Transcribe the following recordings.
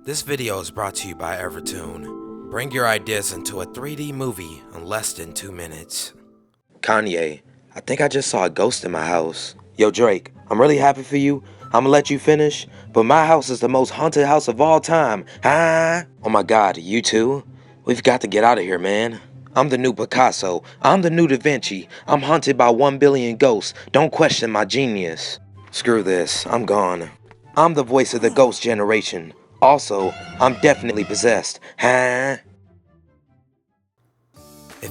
This video is brought to you by Evertoon. Bring your ideas into a 3D movie in less than 2 minutes. Kanye, I think I just saw a ghost in my house. Yo Drake, I'm really happy for you. I'ma let you finish, but my house is the most haunted house of all time. Oh my god, you too? We've got to get out of here, man. I'm the new Picasso. I'm the new Da Vinci. I'm haunted by 1 billion ghosts. Don't question my genius. Screw this, I'm gone. I'm the voice of the ghost generation. Also, I'm definitely possessed. If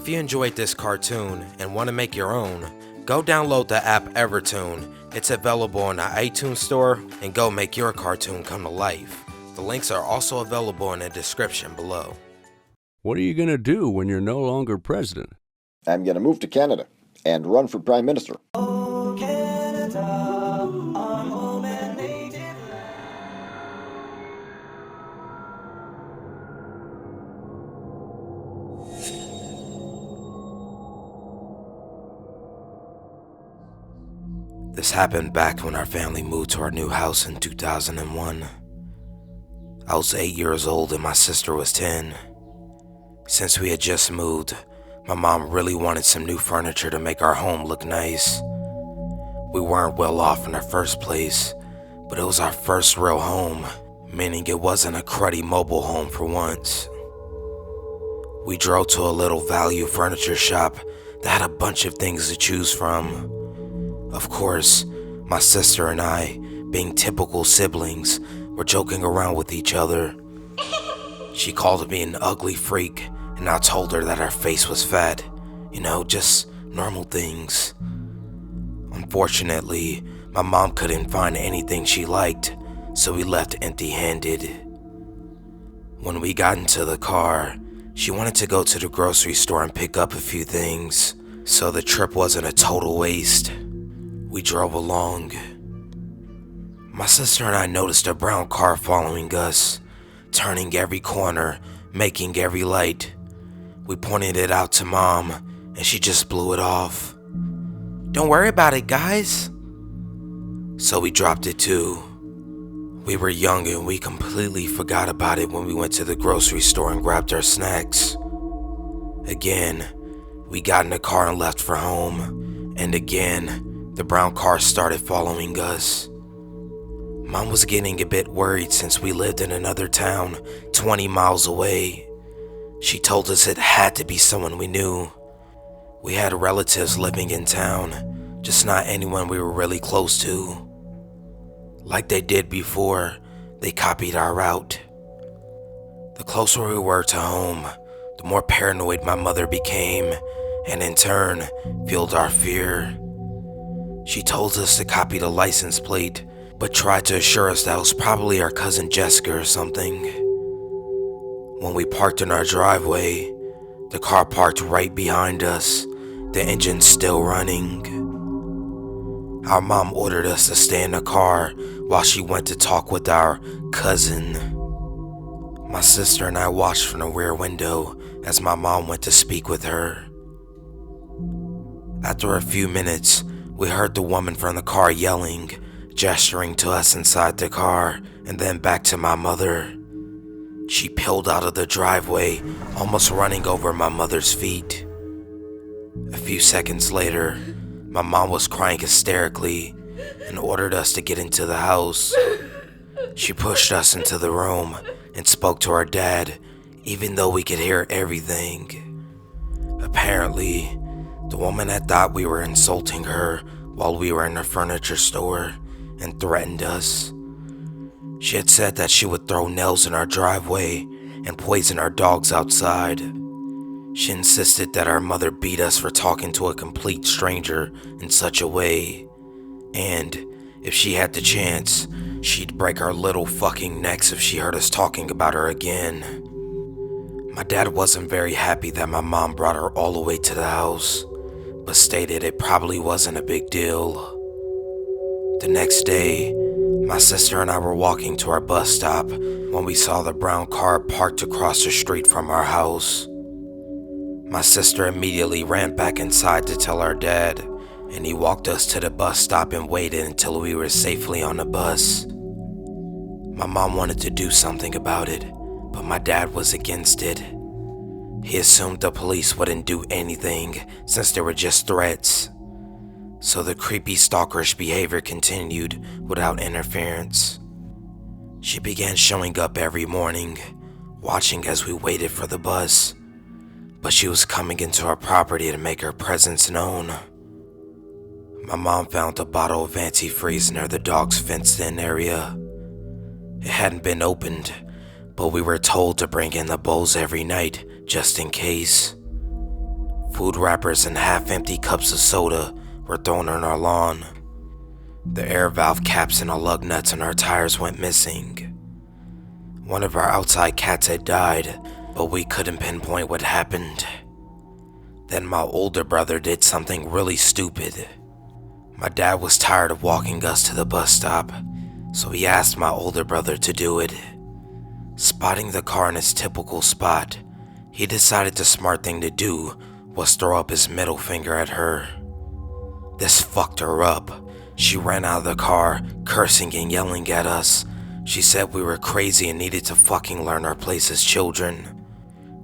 you enjoyed this cartoon and want to make your own, go download the app Evertoon. It's available on the iTunes store, and go make your cartoon come to life. The links are also available in the description below. What are you going to do when you're no longer president? I'm going to move to Canada and run for Prime Minister. Oh, Canada, our home and native. This happened back when our family moved to our new house in 2001. I was 8 years old and my sister was 10. Since we had just moved, my mom really wanted some new furniture to make our home look nice. We weren't well off in our first place, but it was our first real home, meaning it wasn't a cruddy mobile home for once. We drove to a little value furniture shop that had a bunch of things to choose from. Of course, my sister and I, being typical siblings, were joking around with each other. She called me an ugly freak, and I told her that her face was fat. You know, just normal things. Unfortunately, my mom couldn't find anything she liked, so we left empty-handed. When we got into the car, she wanted to go to the grocery store and pick up a few things, so the trip wasn't a total waste. We drove along. My sister and I noticed a brown car following us, turning every corner, making every light. We pointed it out to Mom, and she just blew it off. "Don't worry about it, guys." So we dropped it too. We were young and we completely forgot about it when we went to the grocery store and grabbed our snacks. Again, we got in the car and left for home, and again, the brown car started following us. Mom was getting a bit worried since we lived in another town 20 miles away. She told us it had to be someone we knew. We had relatives living in town, just not anyone we were really close to. Like they did before, they copied our route. The closer we were to home, the more paranoid my mother became, and in turn, fueled our fear. She told us to copy the license plate, but tried to assure us that it was probably our cousin Jessica or something. When we parked in our driveway, the car parked right behind us, the engine still running. Our mom ordered us to stay in the car while she went to talk with our cousin. My sister and I watched from the rear window as my mom went to speak with her. After a few minutes, we heard the woman from the car yelling, gesturing to us inside the car, and then back to my mother. She peeled out of the driveway, almost running over my mother's feet. A few seconds later, my mom was crying hysterically and ordered us to get into the house. She pushed us into the room and spoke to our dad, even though we could hear everything. Apparently, the woman had thought we were insulting her while we were in the furniture store and threatened us. She had said that she would throw nails in our driveway and poison our dogs outside. She insisted that our mother beat us for talking to a complete stranger in such a way, and if she had the chance, she'd break our little fucking necks if she heard us talking about her again. My dad wasn't very happy that my mom brought her all the way to the house, but stated it probably wasn't a big deal. The next day, my sister and I were walking to our bus stop when we saw the brown car parked across the street from our house. My sister immediately ran back inside to tell our dad, and he walked us to the bus stop and waited until we were safely on the bus. My mom wanted to do something about it, but my dad was against it. He assumed the police wouldn't do anything since they were just threats. So the creepy stalkerish behavior continued without interference. She began showing up every morning, watching as we waited for the bus, but she was coming into our property to make her presence known. My mom found a bottle of antifreeze near the dog's fenced-in area. It hadn't been opened, but we were told to bring in the bowls every night just in case. Food wrappers and half-empty cups of soda were thrown on our lawn. The air valve caps and the lug nuts on our tires went missing. One of our outside cats had died, but we couldn't pinpoint what happened. Then my older brother did something really stupid. My dad was tired of walking us to the bus stop, so he asked my older brother to do it. Spotting the car in its typical spot, he decided the smart thing to do was throw up his middle finger at her. This fucked her up. She ran out of the car, cursing and yelling at us. She said we were crazy and needed to fucking learn our place as children.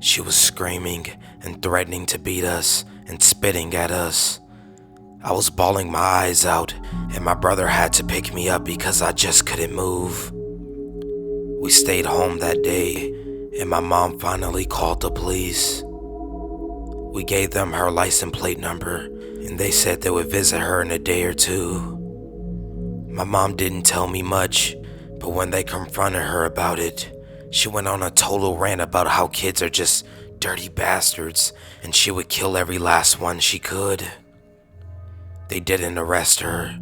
She was screaming and threatening to beat us and spitting at us. I was bawling my eyes out, and my brother had to pick me up because I just couldn't move. We stayed home that day, and my mom finally called the police. We gave them her license plate number, and they said they would visit her in a day or two. My mom didn't tell me much, but when they confronted her about it, she went on a total rant about how kids are just dirty bastards, and she would kill every last one she could. They didn't arrest her,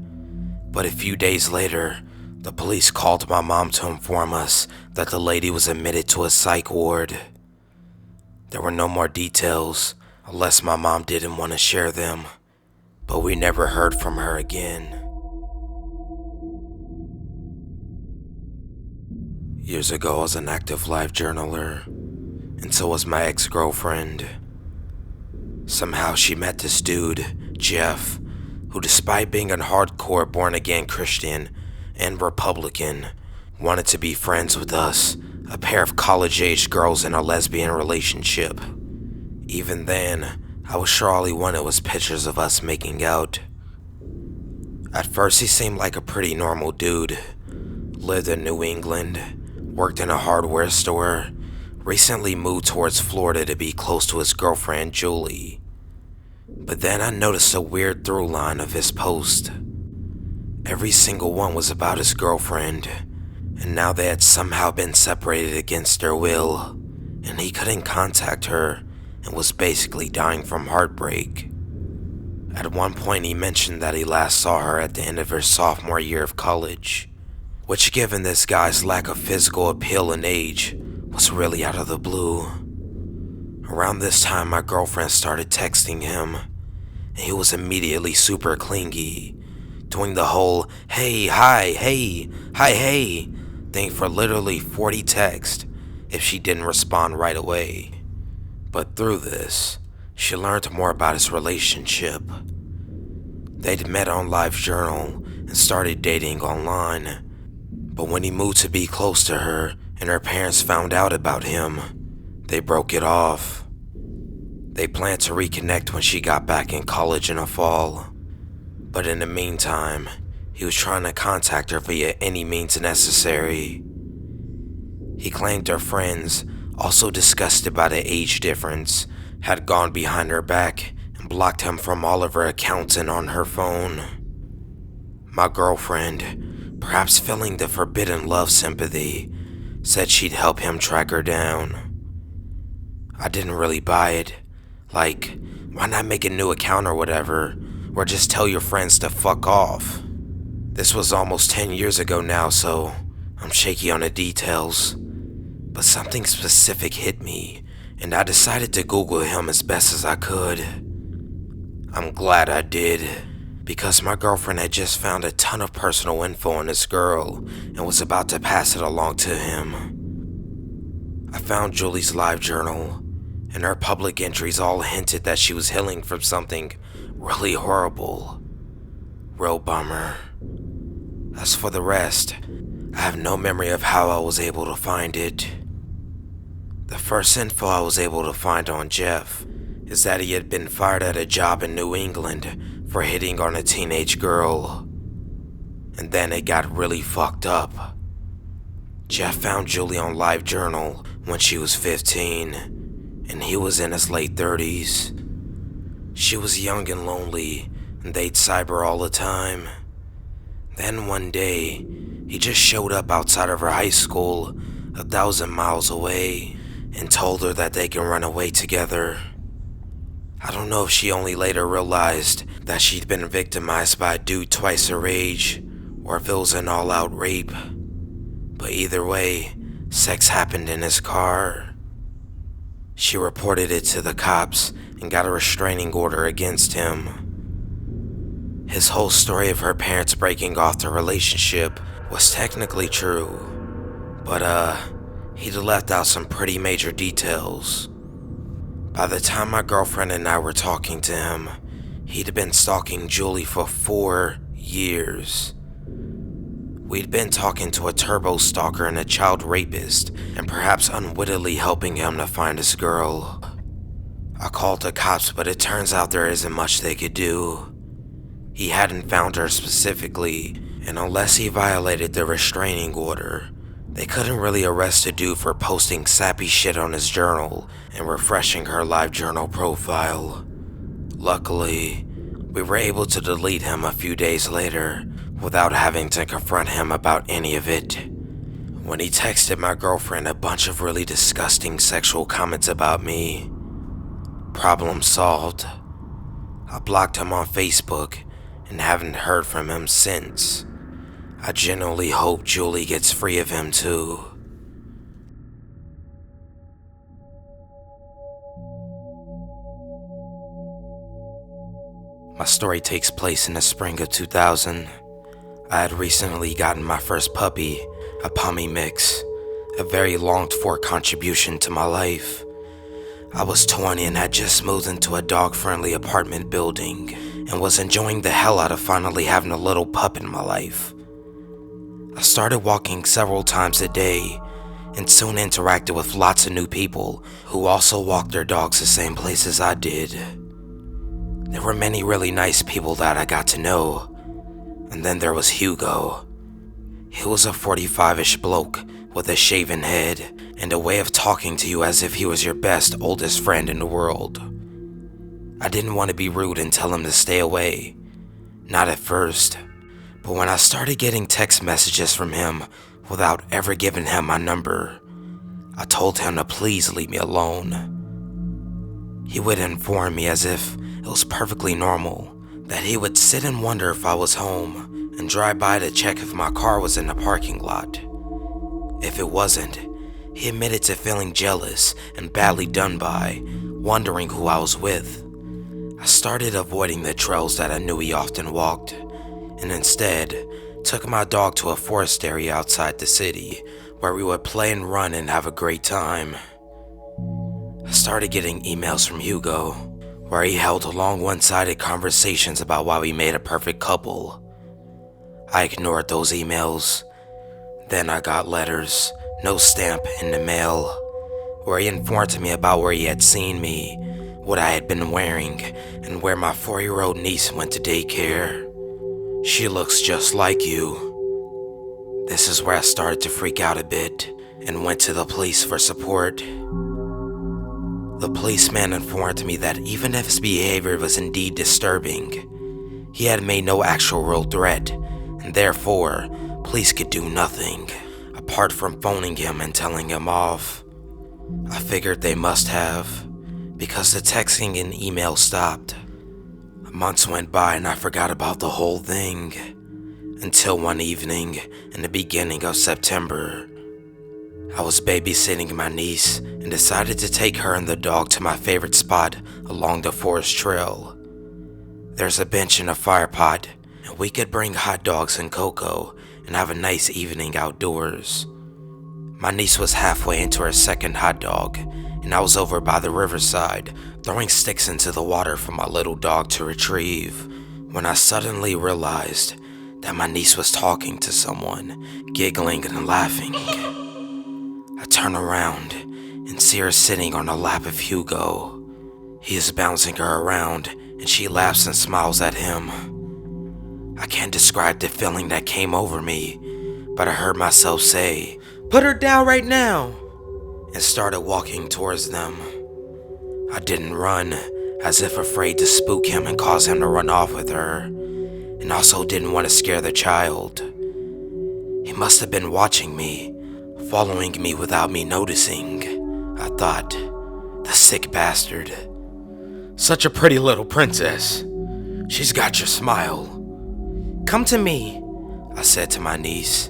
but a few days later, the police called my mom to inform us that the lady was admitted to a psych ward. There were no more details, unless my mom didn't want to share them, but we never heard from her again. Years ago, I was an active life journaler, and so was my ex-girlfriend. Somehow she met this dude, Jeff, who despite being a hardcore born-again Christian and Republican, wanted to be friends with us, a pair of college-aged girls in a lesbian relationship. Even then, I was sure all he wanted was pictures of us making out. At first, he seemed like a pretty normal dude. Lived in New England, worked in a hardware store, recently moved towards Florida to be close to his girlfriend, Julie. But then I noticed a weird through line of his post. Every single one was about his girlfriend, and now they had somehow been separated against their will, and he couldn't contact her and was basically dying from heartbreak. At one point he mentioned that he last saw her at the end of her sophomore year of college, which given this guy's lack of physical appeal and age, was really out of the blue. Around this time my girlfriend started texting him, and he was immediately super clingy, doing the whole hey, hi, hey, hi, hey thing for literally 40 texts if she didn't respond right away. But through this, she learned more about his relationship. They'd met on LiveJournal and started dating online. But when he moved to be close to her and her parents found out about him, they broke it off. They planned to reconnect when she got back in college in the fall. But in the meantime, he was trying to contact her via any means necessary. He claimed her friends, also disgusted by the age difference, had gone behind her back and blocked him from all of her accounts and on her phone. My girlfriend, perhaps feeling the forbidden love sympathy, said she'd help him track her down. I didn't really buy it. Like, why not make a new account or whatever, or just tell your friends to fuck off? This was almost 10 years ago now, so I'm shaky on the details. But something specific hit me, and I decided to Google him as best as I could. I'm glad I did, because my girlfriend had just found a ton of personal info on this girl and was about to pass it along to him. I found Julie's LiveJournal, and her public entries all hinted that she was healing from something really horrible. Real bummer. As for the rest, I have no memory of how I was able to find it. The first info I was able to find on Jeff is that he had been fired at a job in New England for hitting on a teenage girl. And then it got really fucked up. Jeff found Julie on LiveJournal when she was 15, and he was in his late 30s. She was young and lonely, and they'd cyber all the time. Then one day, he just showed up outside of her high school, 1,000 miles away, and told her that they can run away together. I don't know if she only later realized that she'd been victimized by a dude twice her age, or if it was an all-out rape. But either way, sex happened in his car. She reported it to the cops and got a restraining order against him. His whole story of her parents breaking off the relationship was technically true, but he'd left out some pretty major details. By the time my girlfriend and I were talking to him, he'd been stalking Julie for 4 years. We'd been talking to a turbo stalker and a child rapist, and perhaps unwittingly helping him to find his girl. I called the cops, but it turns out there isn't much they could do. He hadn't found her specifically, and unless he violated the restraining order, they couldn't really arrest a dude for posting sappy shit on his journal and refreshing her LiveJournal profile. Luckily, we were able to delete him a few days later without having to confront him about any of it. When he texted my girlfriend a bunch of really disgusting sexual comments about me, problem solved. I blocked him on Facebook and haven't heard from him since. I genuinely hope Julie gets free of him too. My story takes place in the spring of 2000. I had recently gotten my first puppy, a Pommy Mix, a very longed-for contribution to my life. I was 20 and had just moved into a dog-friendly apartment building and was enjoying the hell out of finally having a little pup in my life. I started walking several times a day and soon interacted with lots of new people who also walked their dogs the same places I did. There were many really nice people that I got to know. And then there was Hugo. He was a 45-ish bloke with a shaven head and a way of talking to you as if he was your best, oldest friend in the world. I didn't want to be rude and tell him to stay away. Not at first. But when I started getting text messages from him without ever giving him my number, I told him to please leave me alone. He would inform me as if it was perfectly normal that he would sit and wonder if I was home and drive by to check if my car was in the parking lot. If it wasn't, he admitted to feeling jealous and badly done by, wondering who I was with. I started avoiding the trails that I knew he often walked, and instead took my dog to a forest area outside the city where we would play and run and have a great time. I started getting emails from Hugo, where he held long one-sided conversations about why we made a perfect couple. I ignored those emails. Then I got letters, no stamp, in the mail, where he informed me about where he had seen me, what I had been wearing, and where my 4-year-old niece went to daycare. She looks just like you. This is where I started to freak out a bit and went to the police for support. The policeman informed me that even if his behavior was indeed disturbing, he had made no actual real threat, and therefore, police could do nothing, apart from phoning him and telling him off. I figured they must have, because the texting and email stopped. Months went by and I forgot about the whole thing, until one evening in the beginning of September. I was babysitting my niece and decided to take her and the dog to my favorite spot along the forest trail. There's a bench and a fire pot, and we could bring hot dogs and cocoa and have a nice evening outdoors. My niece was halfway into her second hot dog, and I was over by the riverside throwing sticks into the water for my little dog to retrieve, when I suddenly realized that my niece was talking to someone, giggling and laughing. I turn around and see her sitting on the lap of Hugo. He is bouncing her around, and she laughs and smiles at him. I can't describe the feeling that came over me, but I heard myself say, "Put her down right now," and started walking towards them. I didn't run, as if afraid to spook him and cause him to run off with her, and also didn't want to scare the child. He must have been watching me, following me without me noticing, I thought. The sick bastard. Such a pretty little princess. She's got your smile. "Come to me," I said to my niece,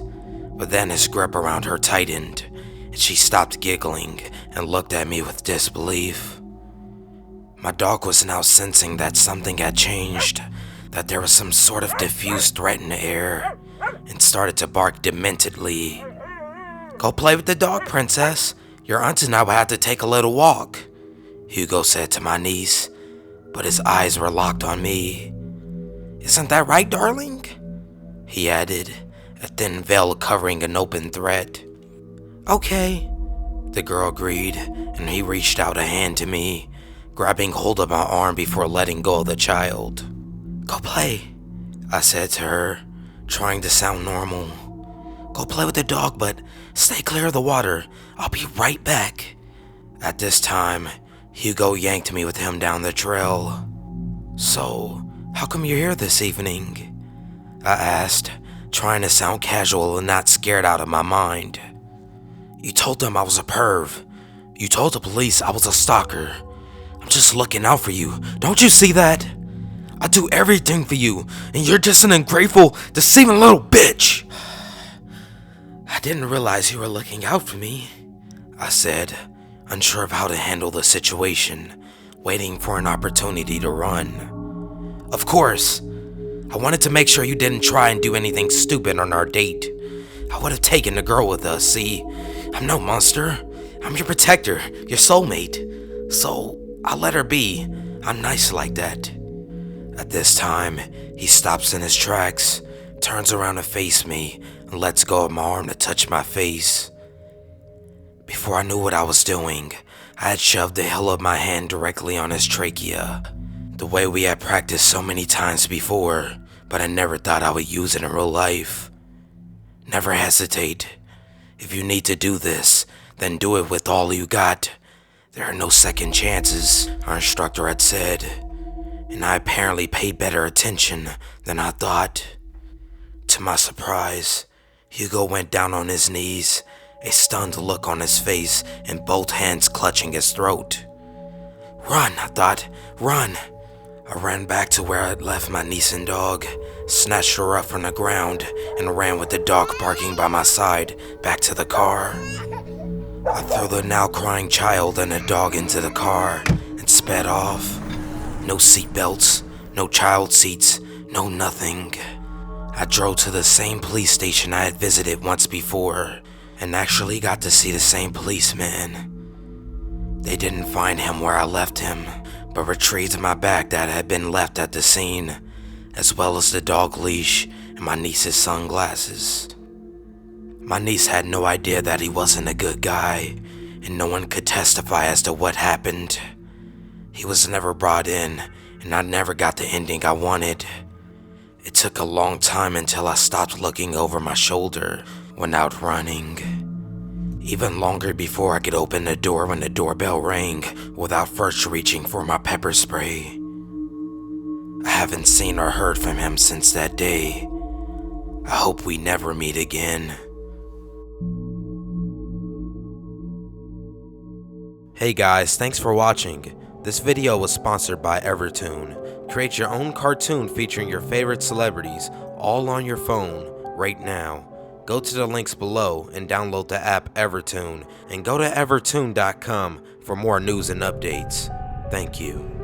but then his grip around her tightened, and she stopped giggling and looked at me with disbelief. My dog was now sensing that something had changed, that there was some sort of diffused threat in the air, and started to bark dementedly. "Go play with the dog, princess. Your aunt and I will have to take a little walk," Hugo said to my niece, but his eyes were locked on me. "Isn't that right, darling?" he added, a thin veil covering an open threat. "Okay," the girl agreed, and he reached out a hand to me, grabbing hold of my arm before letting go of the child. "Go play," I said to her, trying to sound normal. "Go play with the dog, but stay clear of the water. I'll be right back." At this time, Hugo yanked me with him down the trail. "So, how come you're here this evening?" I asked, trying to sound casual and not scared out of my mind. "You told them I was a perv. You told the police I was a stalker. I'm just looking out for you. Don't you see that? I do everything for you, and you're just an ungrateful, deceiving little bitch." "I didn't realize you were looking out for me," I said, unsure of how to handle the situation, waiting for an opportunity to run. "Of course. I wanted to make sure you didn't try and do anything stupid on our date. I would have taken the girl with us, see? I'm no monster. I'm your protector, your soulmate. So, I'll let her be. I'm nice like that." At this time, he stops in his tracks, turns around to face me, and lets go of my arm to touch my face. Before I knew what I was doing, I had shoved the hill of my hand directly on his trachea, the way we had practiced so many times before, but I never thought I would use it in real life. Never hesitate. If you need to do this, then do it with all you got. There are no second chances, our instructor had said, and I apparently paid better attention than I thought. To my surprise, Hugo went down on his knees, a stunned look on his face and both hands clutching his throat. "Run," I thought, "run." I ran back to where I'd left my niece and dog, snatched her up from the ground, and ran with the dog barking by my side back to the car. I threw the now crying child and the dog into the car and sped off. No seatbelts, no child seats, no nothing. I drove to the same police station I had visited once before and actually got to see the same policeman. They didn't find him where I left him, but retrieved my bag that had been left at the scene, as well as the dog leash and my niece's sunglasses. My niece had no idea that he wasn't a good guy, and no one could testify as to what happened. He was never brought in, and I never got the ending I wanted. It took a long time until I stopped looking over my shoulder when out running. Even longer before I could open the door when the doorbell rang without first reaching for my pepper spray. I haven't seen or heard from him since that day. I hope we never meet again. Hey guys, thanks for watching. This video was sponsored by Evertoon. Create your own cartoon featuring your favorite celebrities all on your phone right now. Go to the links below and download the app Evertoon, and go to evertoon.com for more news and updates. Thank you.